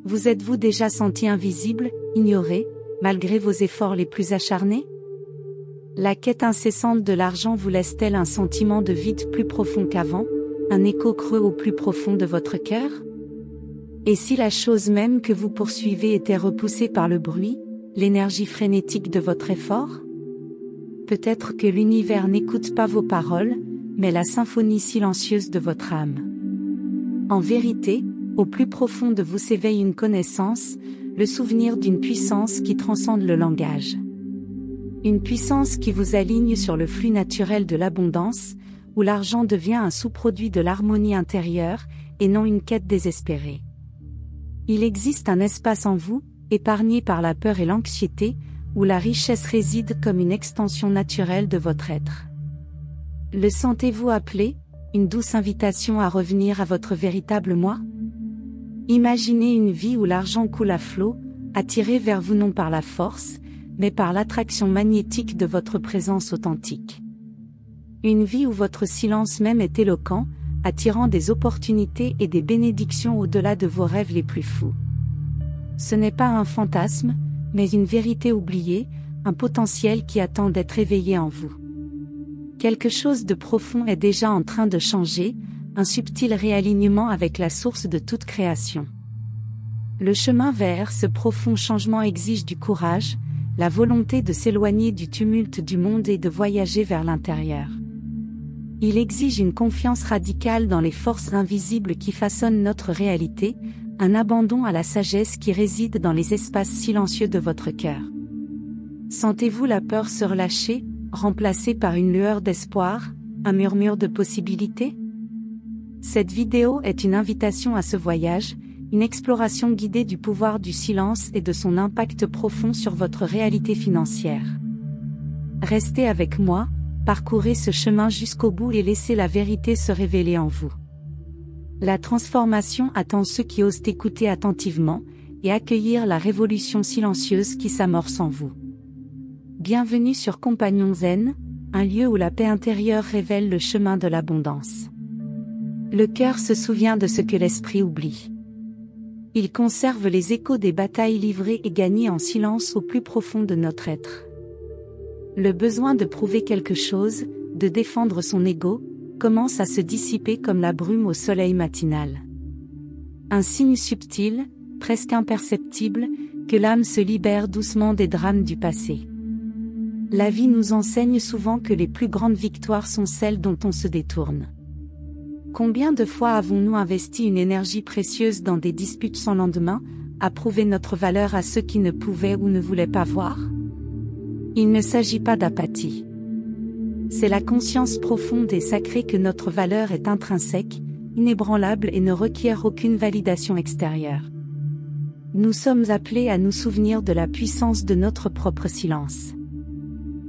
Vous êtes-vous déjà senti invisible, ignoré, malgré vos efforts les plus acharnés? La quête incessante de l'argent vous laisse-t-elle un sentiment de vide plus profond qu'avant, un écho creux au plus profond de votre cœur? Et si la chose même que vous poursuivez était repoussée par le bruit, l'énergie frénétique de votre effort? Peut-être que l'univers n'écoute pas vos paroles, mais la symphonie silencieuse de votre âme. En vérité, au plus profond de vous s'éveille une connaissance, le souvenir d'une puissance qui transcende le langage. Une puissance qui vous aligne sur le flux naturel de l'abondance, où l'argent devient un sous-produit de l'harmonie intérieure, et non une quête désespérée. Il existe un espace en vous, épargné par la peur et l'anxiété, où la richesse réside comme une extension naturelle de votre être. Le sentez-vous appelé, une douce invitation à revenir à votre véritable moi? Imaginez une vie où l'argent coule à flot, attiré vers vous non par la force, mais par l'attraction magnétique de votre présence authentique. Une vie où votre silence même est éloquent, attirant des opportunités et des bénédictions au-delà de vos rêves les plus fous. Ce n'est pas un fantasme, mais une vérité oubliée, un potentiel qui attend d'être éveillé en vous. Quelque chose de profond est déjà en train de changer, un subtil réalignement avec la source de toute création. Le chemin vers ce profond changement exige du courage, la volonté de s'éloigner du tumulte du monde et de voyager vers l'intérieur. Il exige une confiance radicale dans les forces invisibles qui façonnent notre réalité, un abandon à la sagesse qui réside dans les espaces silencieux de votre cœur. Sentez-vous la peur se relâcher, remplacée par une lueur d'espoir, un murmure de possibilités? Cette vidéo est une invitation à ce voyage, une exploration guidée du pouvoir du silence et de son impact profond sur votre réalité financière. Restez avec moi, parcourez ce chemin jusqu'au bout et laissez la vérité se révéler en vous. La transformation attend ceux qui osent écouter attentivement et accueillir la révolution silencieuse qui s'amorce en vous. Bienvenue sur Compagnon Zen, un lieu où la paix intérieure révèle le chemin de l'abondance. Le cœur se souvient de ce que l'esprit oublie. Il conserve les échos des batailles livrées et gagnées en silence au plus profond de notre être. Le besoin de prouver quelque chose, de défendre son ego, commence à se dissiper comme la brume au soleil matinal. Un signe subtil, presque imperceptible, que l'âme se libère doucement des drames du passé. La vie nous enseigne souvent que les plus grandes victoires sont celles dont on se détourne. Combien de fois avons-nous investi une énergie précieuse dans des disputes sans lendemain, à prouver notre valeur à ceux qui ne pouvaient ou ne voulaient pas voir? Il ne s'agit pas d'apathie. C'est la conscience profonde et sacrée que notre valeur est intrinsèque, inébranlable et ne requiert aucune validation extérieure. Nous sommes appelés à nous souvenir de la puissance de notre propre silence.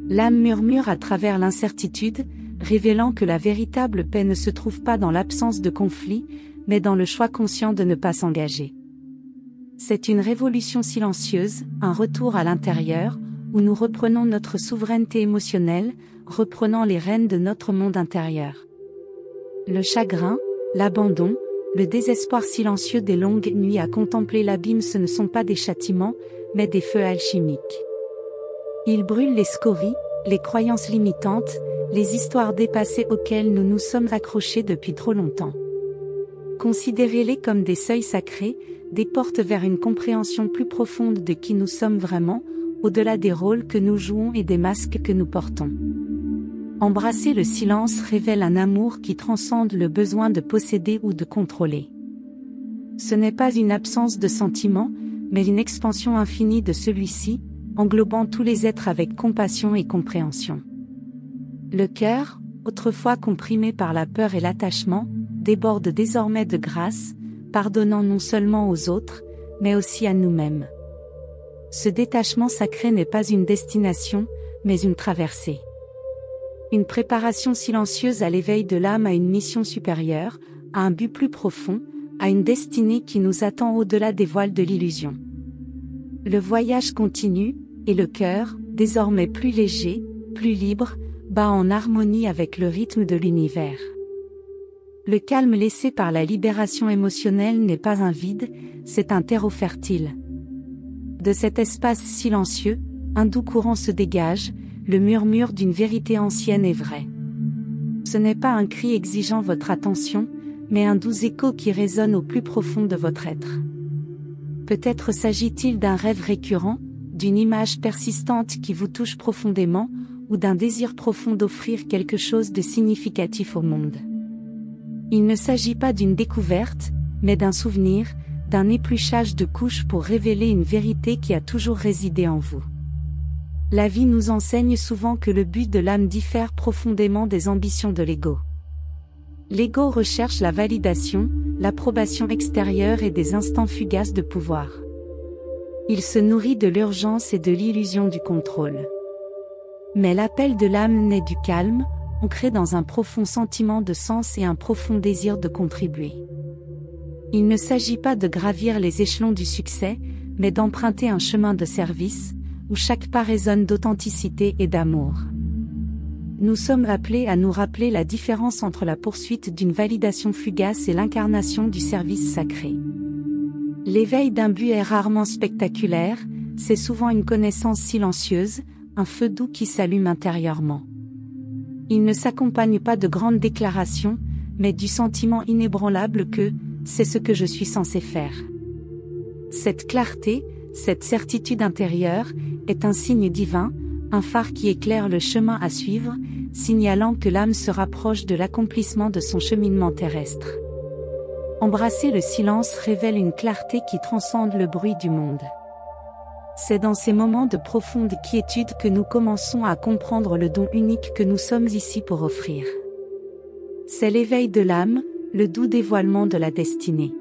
L'âme murmure à travers l'incertitude, révélant que la véritable paix ne se trouve pas dans l'absence de conflit, mais dans le choix conscient de ne pas s'engager. C'est une révolution silencieuse, un retour à l'intérieur, où nous reprenons notre souveraineté émotionnelle, reprenant les rênes de notre monde intérieur. Le chagrin, l'abandon, le désespoir silencieux des longues nuits à contempler l'abîme, ce ne sont pas des châtiments, mais des feux alchimiques. Ils brûlent les scories, les croyances limitantes, les histoires dépassées auxquelles nous nous sommes accrochés depuis trop longtemps. Considérez-les comme des seuils sacrés, des portes vers une compréhension plus profonde de qui nous sommes vraiment, au-delà des rôles que nous jouons et des masques que nous portons. Embrasser le silence révèle un amour qui transcende le besoin de posséder ou de contrôler. Ce n'est pas une absence de sentiment, mais une expansion infinie de celui-ci, englobant tous les êtres avec compassion et compréhension. Le cœur, autrefois comprimé par la peur et l'attachement, déborde désormais de grâce, pardonnant non seulement aux autres, mais aussi à nous-mêmes. Ce détachement sacré n'est pas une destination, mais une traversée. Une préparation silencieuse à l'éveil de l'âme à une mission supérieure, à un but plus profond, à une destinée qui nous attend au-delà des voiles de l'illusion. Le voyage continue, et le cœur, désormais plus léger, plus libre, bat en harmonie avec le rythme de l'univers. Le calme laissé par la libération émotionnelle n'est pas un vide, c'est un terreau fertile. De cet espace silencieux, un doux courant se dégage, le murmure d'une vérité ancienne et vraie. Ce n'est pas un cri exigeant votre attention, mais un doux écho qui résonne au plus profond de votre être. Peut-être s'agit-il d'un rêve récurrent, d'une image persistante qui vous touche profondément, ou d'un désir profond d'offrir quelque chose de significatif au monde. Il ne s'agit pas d'une découverte, mais d'un souvenir, d'un épluchage de couches pour révéler une vérité qui a toujours résidé en vous. La vie nous enseigne souvent que le but de l'âme diffère profondément des ambitions de l'ego. L'ego recherche la validation, l'approbation extérieure et des instants fugaces de pouvoir. Il se nourrit de l'urgence et de l'illusion du contrôle. Mais l'appel de l'âme naît du calme, ancré dans un profond sentiment de sens et un profond désir de contribuer. Il ne s'agit pas de gravir les échelons du succès, mais d'emprunter un chemin de service, où chaque pas résonne d'authenticité et d'amour. Nous sommes appelés à nous rappeler la différence entre la poursuite d'une validation fugace et l'incarnation du service sacré. L'éveil d'un but est rarement spectaculaire, c'est souvent une connaissance silencieuse, un feu doux qui s'allume intérieurement. Il ne s'accompagne pas de grandes déclarations, mais du sentiment inébranlable que « c'est ce que je suis censé faire ». Cette clarté, cette certitude intérieure, est un signe divin, un phare qui éclaire le chemin à suivre, signalant que l'âme se rapproche de l'accomplissement de son cheminement terrestre. Embrasser le silence révèle une clarté qui transcende le bruit du monde. C'est dans ces moments de profonde quiétude que nous commençons à comprendre le don unique que nous sommes ici pour offrir. C'est l'éveil de l'âme, le doux dévoilement de la destinée.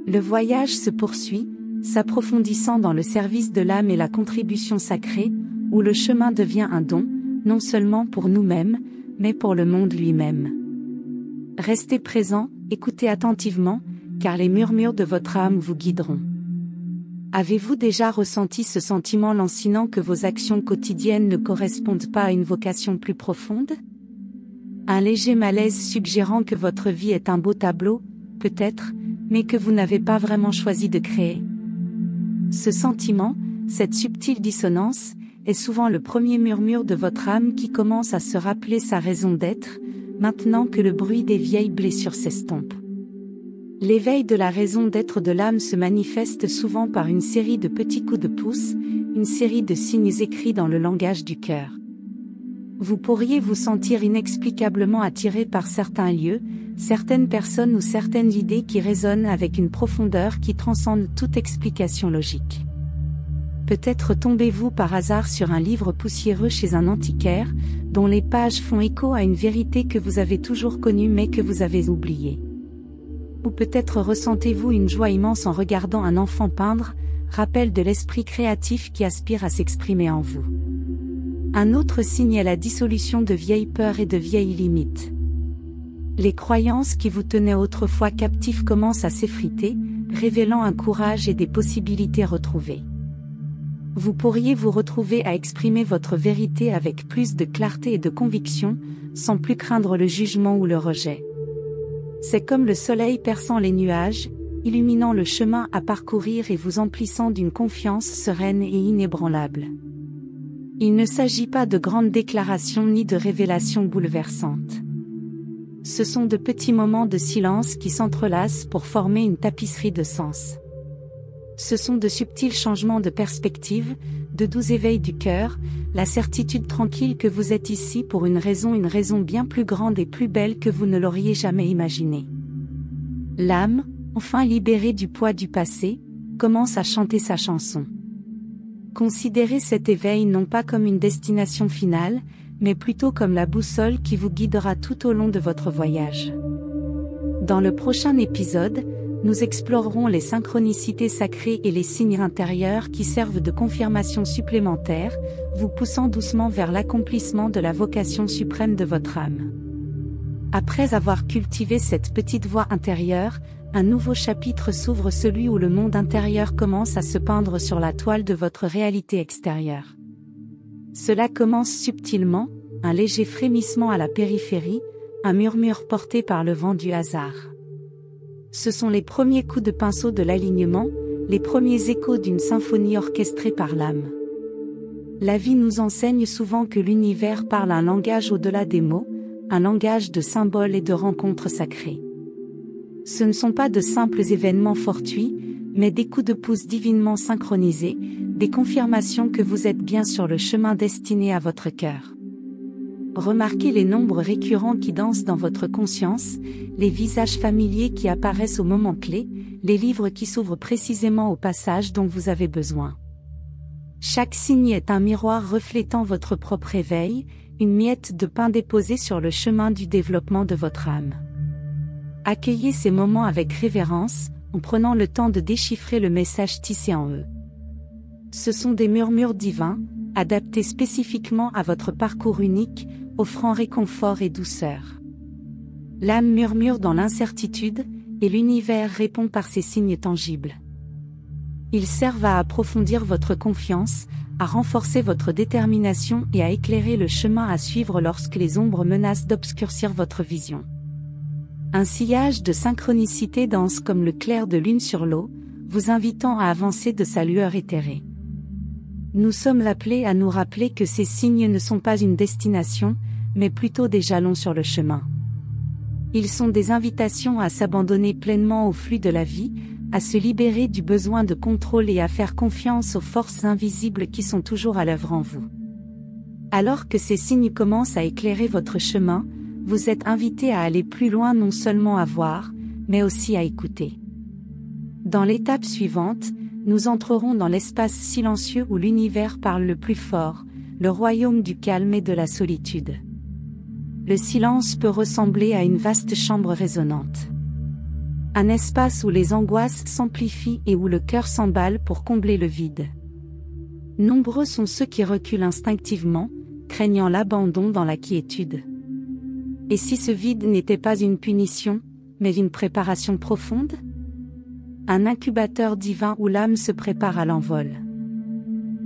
Le voyage se poursuit, s'approfondissant dans le service de l'âme et la contribution sacrée, où le chemin devient un don, non seulement pour nous-mêmes, mais pour le monde lui-même. Restez présents, écoutez attentivement, car les murmures de votre âme vous guideront. Avez-vous déjà ressenti ce sentiment lancinant que vos actions quotidiennes ne correspondent pas à une vocation plus profonde? Un léger malaise suggérant que votre vie est un beau tableau, peut-être, mais que vous n'avez pas vraiment choisi de créer. Ce sentiment, cette subtile dissonance, est souvent le premier murmure de votre âme qui commence à se rappeler sa raison d'être, maintenant que le bruit des vieilles blessures s'estompe. L'éveil de la raison d'être de l'âme se manifeste souvent par une série de petits coups de pouce, une série de signes écrits dans le langage du cœur. Vous pourriez vous sentir inexplicablement attiré par certains lieux, certaines personnes ou certaines idées qui résonnent avec une profondeur qui transcende toute explication logique. Peut-être tombez-vous par hasard sur un livre poussiéreux chez un antiquaire, dont les pages font écho à une vérité que vous avez toujours connue mais que vous avez oubliée. Ou peut-être ressentez-vous une joie immense en regardant un enfant peindre, rappel de l'esprit créatif qui aspire à s'exprimer en vous. Un autre signe est la dissolution de vieilles peurs et de vieilles limites. Les croyances qui vous tenaient autrefois captifs commencent à s'effriter, révélant un courage et des possibilités retrouvées. Vous pourriez vous retrouver à exprimer votre vérité avec plus de clarté et de conviction, sans plus craindre le jugement ou le rejet. C'est comme le soleil perçant les nuages, illuminant le chemin à parcourir et vous emplissant d'une confiance sereine et inébranlable. Il ne s'agit pas de grandes déclarations ni de révélations bouleversantes. Ce sont de petits moments de silence qui s'entrelacent pour former une tapisserie de sens. Ce sont de subtils changements de perspective, de doux éveils du cœur, la certitude tranquille que vous êtes ici pour une raison bien plus grande et plus belle que vous ne l'auriez jamais imaginée. L'âme, enfin libérée du poids du passé, commence à chanter sa chanson. Considérez cet éveil non pas comme une destination finale, mais plutôt comme la boussole qui vous guidera tout au long de votre voyage. Dans le prochain épisode, nous explorerons les synchronicités sacrées et les signes intérieurs qui servent de confirmation supplémentaire, vous poussant doucement vers l'accomplissement de la vocation suprême de votre âme. Après avoir cultivé cette petite voix intérieure, un nouveau chapitre s'ouvre, celui où le monde intérieur commence à se peindre sur la toile de votre réalité extérieure. Cela commence subtilement, un léger frémissement à la périphérie, un murmure porté par le vent du hasard. Ce sont les premiers coups de pinceau de l'alignement, les premiers échos d'une symphonie orchestrée par l'âme. La vie nous enseigne souvent que l'univers parle un langage au-delà des mots, un langage de symboles et de rencontres sacrées. Ce ne sont pas de simples événements fortuits, mais des coups de pouce divinement synchronisés, des confirmations que vous êtes bien sur le chemin destiné à votre cœur. Remarquez les nombres récurrents qui dansent dans votre conscience, les visages familiers qui apparaissent au moment clé, les livres qui s'ouvrent précisément au passage dont vous avez besoin. Chaque signe est un miroir reflétant votre propre éveil, une miette de pain déposée sur le chemin du développement de votre âme. Accueillez ces moments avec révérence, en prenant le temps de déchiffrer le message tissé en eux. Ce sont des murmures divins, adaptés spécifiquement à votre parcours unique, offrant réconfort et douceur. L'âme murmure dans l'incertitude, et l'univers répond par ces signes tangibles. Ils servent à approfondir votre confiance, à renforcer votre détermination et à éclairer le chemin à suivre lorsque les ombres menacent d'obscurcir votre vision. Un sillage de synchronicité danse comme le clair de lune sur l'eau, vous invitant à avancer de sa lueur éthérée. Nous sommes appelés à nous rappeler que ces signes ne sont pas une destination, mais plutôt des jalons sur le chemin. Ils sont des invitations à s'abandonner pleinement au flux de la vie, à se libérer du besoin de contrôle et à faire confiance aux forces invisibles qui sont toujours à l'œuvre en vous. Alors que ces signes commencent à éclairer votre chemin, vous êtes invité à aller plus loin, non seulement à voir, mais aussi à écouter. Dans l'étape suivante, nous entrerons dans l'espace silencieux où l'univers parle le plus fort, le royaume du calme et de la solitude. Le silence peut ressembler à une vaste chambre résonnante. Un espace où les angoisses s'amplifient et où le cœur s'emballe pour combler le vide. Nombreux sont ceux qui reculent instinctivement, craignant l'abandon dans la quiétude. Et si ce vide n'était pas une punition, mais une préparation profonde ? Un incubateur divin où l'âme se prépare à l'envol.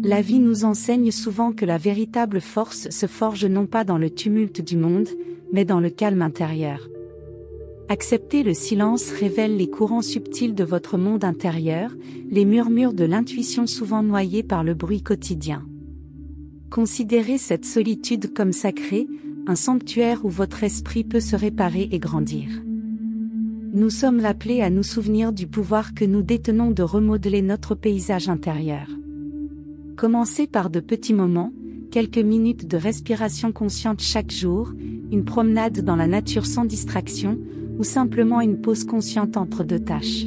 La vie nous enseigne souvent que la véritable force se forge non pas dans le tumulte du monde, mais dans le calme intérieur. Accepter le silence révèle les courants subtils de votre monde intérieur, les murmures de l'intuition souvent noyés par le bruit quotidien. Considérez cette solitude comme sacrée, un sanctuaire où votre esprit peut se réparer et grandir. Nous sommes appelés à nous souvenir du pouvoir que nous détenons de remodeler notre paysage intérieur. Commencez par de petits moments, quelques minutes de respiration consciente chaque jour, une promenade dans la nature sans distraction, ou simplement une pause consciente entre deux tâches.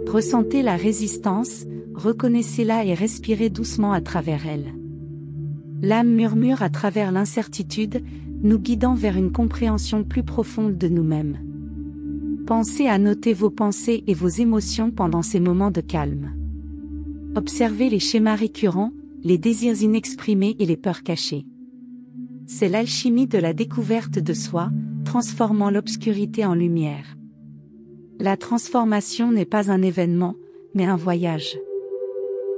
Ressentez la résistance, reconnaissez-la et respirez doucement à travers elle. L'âme murmure à travers l'incertitude, nous guidant vers une compréhension plus profonde de nous-mêmes. Pensez à noter vos pensées et vos émotions pendant ces moments de calme. Observez les schémas récurrents, les désirs inexprimés et les peurs cachées. C'est l'alchimie de la découverte de soi, transformant l'obscurité en lumière. La transformation n'est pas un événement, mais un voyage.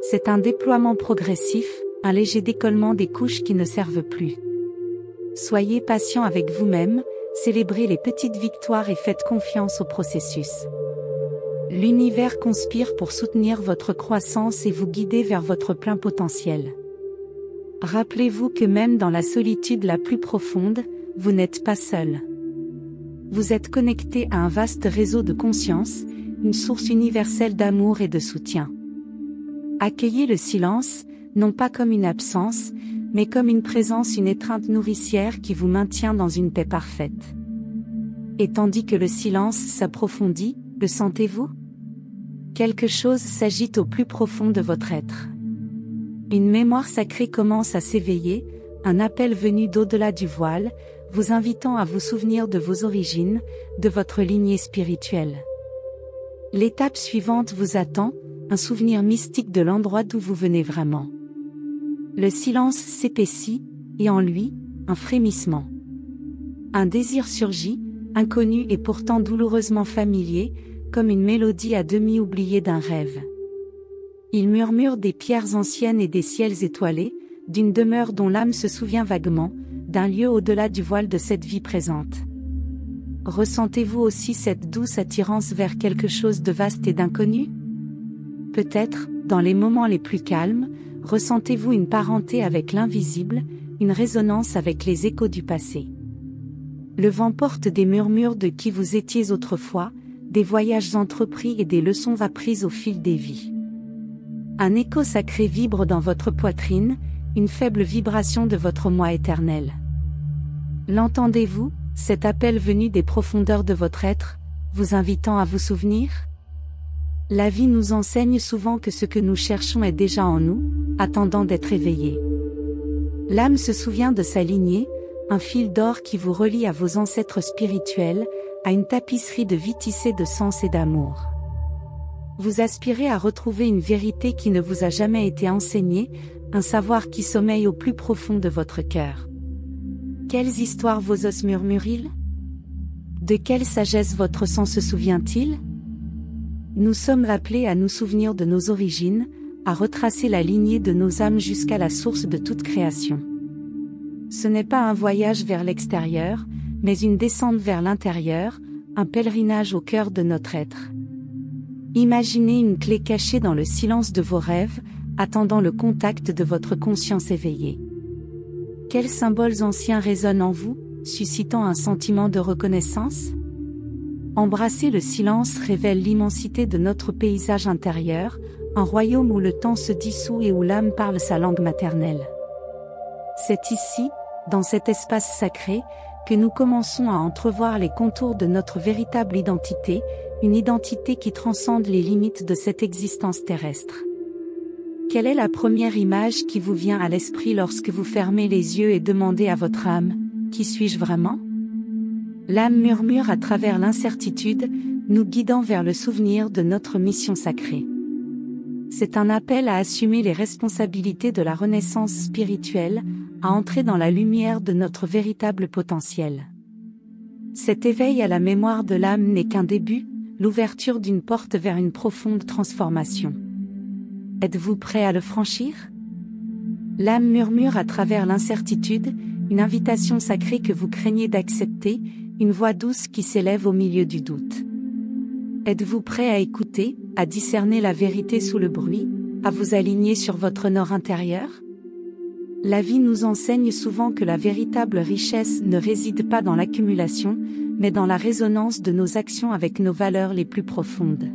C'est un déploiement progressif, un léger décollement des couches qui ne servent plus. Soyez patient avec vous-même, célébrez les petites victoires et faites confiance au processus. L'univers conspire pour soutenir votre croissance et vous guider vers votre plein potentiel. Rappelez-vous que même dans la solitude la plus profonde, vous n'êtes pas seul. Vous êtes connecté à un vaste réseau de conscience, une source universelle d'amour et de soutien. Accueillez le silence, non pas comme une absence, mais comme une présence, une étreinte nourricière qui vous maintient dans une paix parfaite. Et tandis que le silence s'approfondit, le sentez-vous ? Quelque chose s'agite au plus profond de votre être. Une mémoire sacrée commence à s'éveiller, un appel venu d'au-delà du voile, vous invitant à vous souvenir de vos origines, de votre lignée spirituelle. L'étape suivante vous attend, un souvenir mystique de l'endroit d'où vous venez vraiment. Le silence s'épaissit, et en lui, un frémissement. Un désir surgit, inconnu et pourtant douloureusement familier, comme une mélodie à demi oubliée d'un rêve. Il murmure des pierres anciennes et des ciels étoilés, d'une demeure dont l'âme se souvient vaguement, d'un lieu au-delà du voile de cette vie présente. Ressentez-vous aussi cette douce attirance vers quelque chose de vaste et d'inconnu? Peut-être, dans les moments les plus calmes, ressentez-vous une parenté avec l'invisible, une résonance avec les échos du passé. Le vent porte des murmures de qui vous étiez autrefois, des voyages entrepris et des leçons apprises au fil des vies. Un écho sacré vibre dans votre poitrine, une faible vibration de votre moi éternel. L'entendez-vous, cet appel venu des profondeurs de votre être, vous invitant à vous souvenir? La vie nous enseigne souvent que ce que nous cherchons est déjà en nous, attendant d'être éveillé. L'âme se souvient de sa lignée, un fil d'or qui vous relie à vos ancêtres spirituels, à une tapisserie de vie tissée de sens et d'amour. Vous aspirez à retrouver une vérité qui ne vous a jamais été enseignée, un savoir qui sommeille au plus profond de votre cœur. Quelles histoires vos os murmurent-ils? De quelle sagesse votre sang se souvient-il? Nous sommes appelés à nous souvenir de nos origines, à retracer la lignée de nos âmes jusqu'à la source de toute création. Ce n'est pas un voyage vers l'extérieur, mais une descente vers l'intérieur, un pèlerinage au cœur de notre être. Imaginez une clé cachée dans le silence de vos rêves, attendant le contact de votre conscience éveillée. Quels symboles anciens résonnent en vous, suscitant un sentiment de reconnaissance? Embrasser le silence révèle l'immensité de notre paysage intérieur, un royaume où le temps se dissout et où l'âme parle sa langue maternelle. C'est ici, dans cet espace sacré, que nous commençons à entrevoir les contours de notre véritable identité, une identité qui transcende les limites de cette existence terrestre. Quelle est la première image qui vous vient à l'esprit lorsque vous fermez les yeux et demandez à votre âme, « Qui suis-je vraiment ?» L'âme murmure à travers l'incertitude, nous guidant vers le souvenir de notre mission sacrée. C'est un appel à assumer les responsabilités de la renaissance spirituelle, à entrer dans la lumière de notre véritable potentiel. Cet éveil à la mémoire de l'âme n'est qu'un début, l'ouverture d'une porte vers une profonde transformation. Êtes-vous prêt à le franchir? L'âme murmure à travers l'incertitude, une invitation sacrée que vous craignez d'accepter, une voix douce qui s'élève au milieu du doute. Êtes-vous prêt à écouter, à discerner la vérité sous le bruit, à vous aligner sur votre nord intérieur? La vie nous enseigne souvent que la véritable richesse ne réside pas dans l'accumulation, mais dans la résonance de nos actions avec nos valeurs les plus profondes.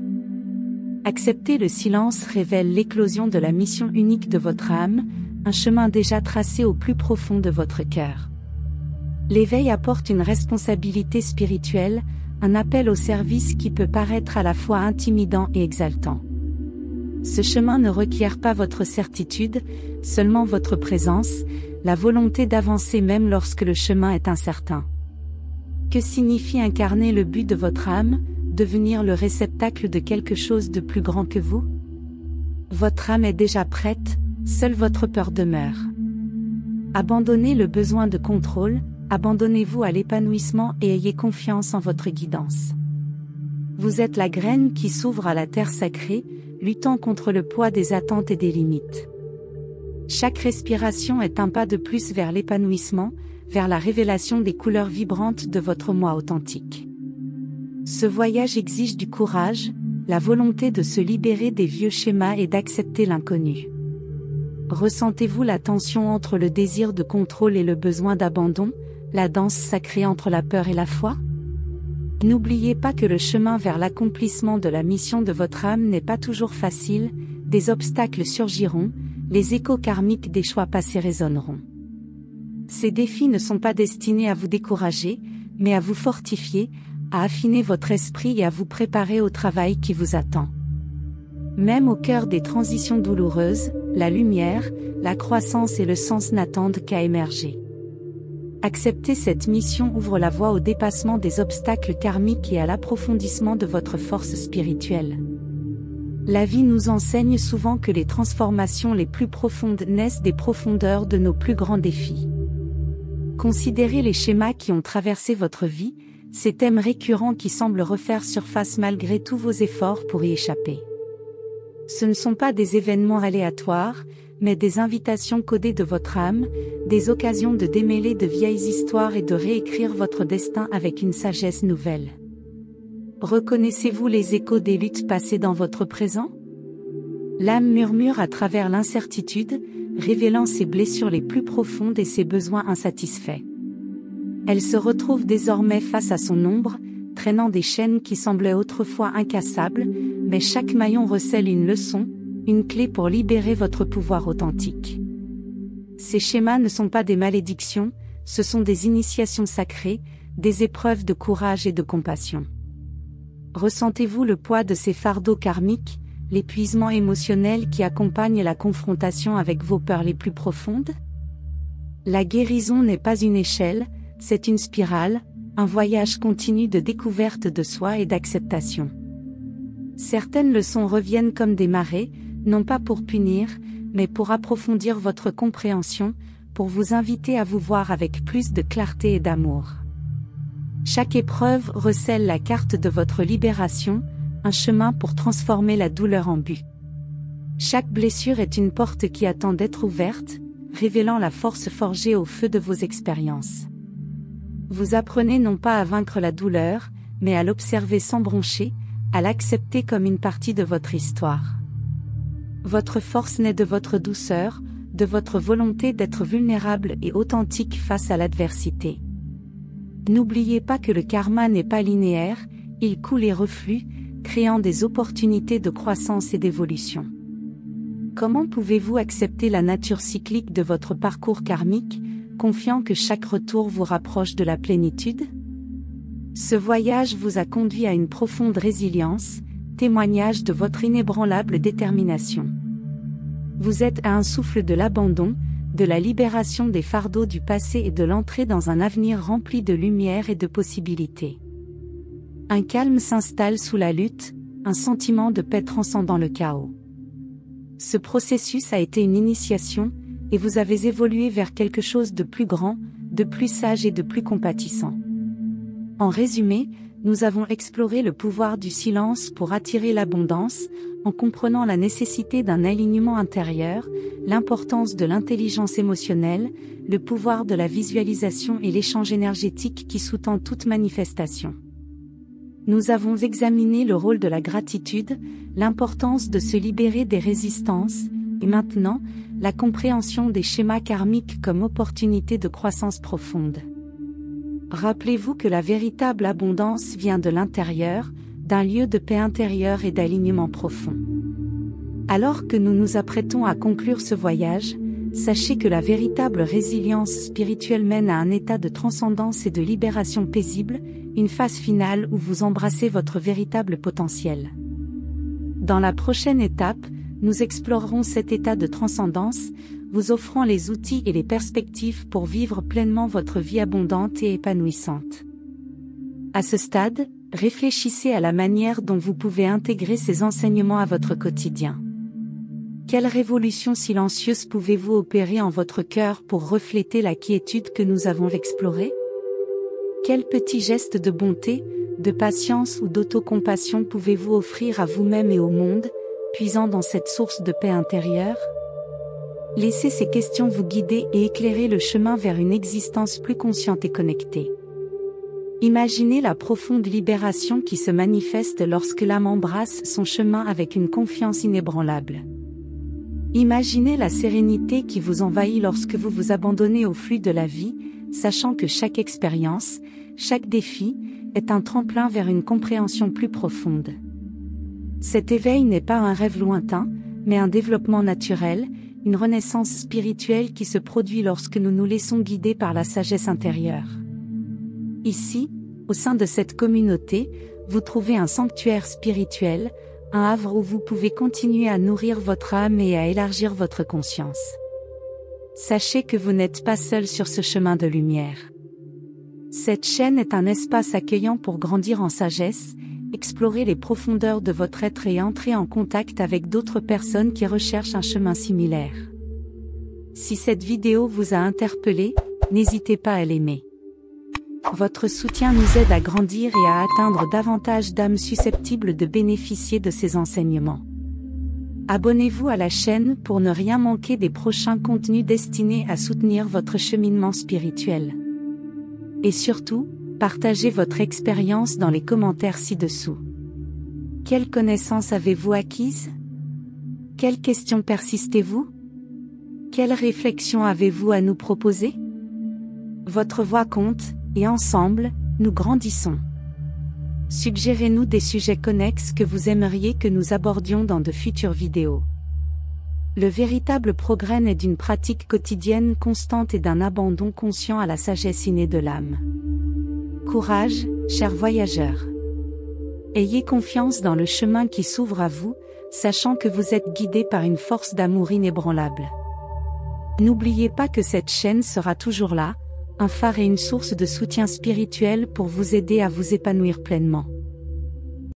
Accepter le silence révèle l'éclosion de la mission unique de votre âme, un chemin déjà tracé au plus profond de votre cœur. L'éveil apporte une responsabilité spirituelle, un appel au service qui peut paraître à la fois intimidant et exaltant. Ce chemin ne requiert pas votre certitude, seulement votre présence, la volonté d'avancer même lorsque le chemin est incertain. Que signifie incarner le but de votre âme, devenir le réceptacle de quelque chose de plus grand que vous? Votre âme est déjà prête, seule votre peur demeure. Abandonnez le besoin de contrôle, abandonnez-vous à l'épanouissement et ayez confiance en votre guidance. Vous êtes la graine qui s'ouvre à la terre sacrée, luttant contre le poids des attentes et des limites. Chaque respiration est un pas de plus vers l'épanouissement, vers la révélation des couleurs vibrantes de votre moi authentique. Ce voyage exige du courage, la volonté de se libérer des vieux schémas et d'accepter l'inconnu. Ressentez-vous la tension entre le désir de contrôle et le besoin d'abandon, la danse sacrée entre la peur et la foi? N'oubliez pas que le chemin vers l'accomplissement de la mission de votre âme n'est pas toujours facile, des obstacles surgiront, les échos karmiques des choix passés résonneront. Ces défis ne sont pas destinés à vous décourager, mais à vous fortifier, à affiner votre esprit et à vous préparer au travail qui vous attend. Même au cœur des transitions douloureuses, la lumière, la croissance et le sens n'attendent qu'à émerger. Accepter cette mission ouvre la voie au dépassement des obstacles karmiques et à l'approfondissement de votre force spirituelle. La vie nous enseigne souvent que les transformations les plus profondes naissent des profondeurs de nos plus grands défis. Considérez les schémas qui ont traversé votre vie, ces thèmes récurrents qui semblent refaire surface malgré tous vos efforts pour y échapper. Ce ne sont pas des événements aléatoires, mais des invitations codées de votre âme, des occasions de démêler de vieilles histoires et de réécrire votre destin avec une sagesse nouvelle. Reconnaissez-vous les échos des luttes passées dans votre présent? L'âme murmure à travers l'incertitude, révélant ses blessures les plus profondes et ses besoins insatisfaits. Elle se retrouve désormais face à son ombre, traînant des chaînes qui semblaient autrefois incassables, mais chaque maillon recèle une leçon, une clé pour libérer votre pouvoir authentique. Ces schémas ne sont pas des malédictions, ce sont des initiations sacrées, des épreuves de courage et de compassion. Ressentez-vous le poids de ces fardeaux karmiques, l'épuisement émotionnel qui accompagne la confrontation avec vos peurs les plus profondes? La guérison n'est pas une échelle, c'est une spirale, un voyage continu de découverte de soi et d'acceptation. Certaines leçons reviennent comme des marées, non pas pour punir, mais pour approfondir votre compréhension, pour vous inviter à vous voir avec plus de clarté et d'amour. Chaque épreuve recèle la carte de votre libération, un chemin pour transformer la douleur en but. Chaque blessure est une porte qui attend d'être ouverte, révélant la force forgée au feu de vos expériences. Vous apprenez non pas à vaincre la douleur, mais à l'observer sans broncher, à l'accepter comme une partie de votre histoire. Votre force naît de votre douceur, de votre volonté d'être vulnérable et authentique face à l'adversité. N'oubliez pas que le karma n'est pas linéaire, il coule et reflue, créant des opportunités de croissance et d'évolution. Comment pouvez-vous accepter la nature cyclique de votre parcours karmique, confiant que chaque retour vous rapproche de la plénitude? Ce voyage vous a conduit à une profonde résilience, témoignage de votre inébranlable détermination. Vous êtes à un souffle de l'abandon, de la libération des fardeaux du passé et de l'entrée dans un avenir rempli de lumière et de possibilités. Un calme s'installe sous la lutte, un sentiment de paix transcendant le chaos. Ce processus a été une initiation, et vous avez évolué vers quelque chose de plus grand, de plus sage et de plus compatissant. En résumé, nous avons exploré le pouvoir du silence pour attirer l'abondance, en comprenant la nécessité d'un alignement intérieur, l'importance de l'intelligence émotionnelle, le pouvoir de la visualisation et l'échange énergétique qui sous-tend toute manifestation. Nous avons examiné le rôle de la gratitude, l'importance de se libérer des résistances, et maintenant, la compréhension des schémas karmiques comme opportunité de croissance profonde. Rappelez-vous que la véritable abondance vient de l'intérieur, d'un lieu de paix intérieure et d'alignement profond. Alors que nous nous apprêtons à conclure ce voyage, sachez que la véritable résilience spirituelle mène à un état de transcendance et de libération paisible, une phase finale où vous embrassez votre véritable potentiel. Dans la prochaine étape, nous explorerons cet état de transcendance, vous offrant les outils et les perspectives pour vivre pleinement votre vie abondante et épanouissante. À ce stade, réfléchissez à la manière dont vous pouvez intégrer ces enseignements à votre quotidien. Quelle révolution silencieuse pouvez-vous opérer en votre cœur pour refléter la quiétude que nous avons explorée? Quels petits gestes de bonté, de patience ou d'autocompassion pouvez-vous offrir à vous-même et au monde, puisant dans cette source de paix intérieure? Laissez ces questions vous guider et éclairer le chemin vers une existence plus consciente et connectée. Imaginez la profonde libération qui se manifeste lorsque l'âme embrasse son chemin avec une confiance inébranlable. Imaginez la sérénité qui vous envahit lorsque vous vous abandonnez au flux de la vie, sachant que chaque expérience, chaque défi, est un tremplin vers une compréhension plus profonde. Cet éveil n'est pas un rêve lointain, mais un développement naturel, une renaissance spirituelle qui se produit lorsque nous nous laissons guider par la sagesse intérieure. Ici, au sein de cette communauté, vous trouvez un sanctuaire spirituel, un havre où vous pouvez continuer à nourrir votre âme et à élargir votre conscience. Sachez que vous n'êtes pas seul sur ce chemin de lumière. Cette chaîne est un espace accueillant pour grandir en sagesse, explorer les profondeurs de votre être et entrer en contact avec d'autres personnes qui recherchent un chemin similaire. Si cette vidéo vous a interpellé, n'hésitez pas à l'aimer. Votre soutien nous aide à grandir et à atteindre davantage d'âmes susceptibles de bénéficier de ces enseignements. Abonnez-vous à la chaîne pour ne rien manquer des prochains contenus destinés à soutenir votre cheminement spirituel. Et surtout, partagez votre expérience dans les commentaires ci-dessous. Quelles connaissances avez-vous acquises? Quelles questions persistez-vous? Quelles réflexions avez-vous à nous proposer? Votre voix compte, et ensemble, nous grandissons. Suggérez-nous des sujets connexes que vous aimeriez que nous abordions dans de futures vidéos. Le véritable progrès naît d'une pratique quotidienne constante et d'un abandon conscient à la sagesse innée de l'âme. Courage, chers voyageurs. Ayez confiance dans le chemin qui s'ouvre à vous, sachant que vous êtes guidés par une force d'amour inébranlable. N'oubliez pas que cette chaîne sera toujours là, un phare et une source de soutien spirituel pour vous aider à vous épanouir pleinement.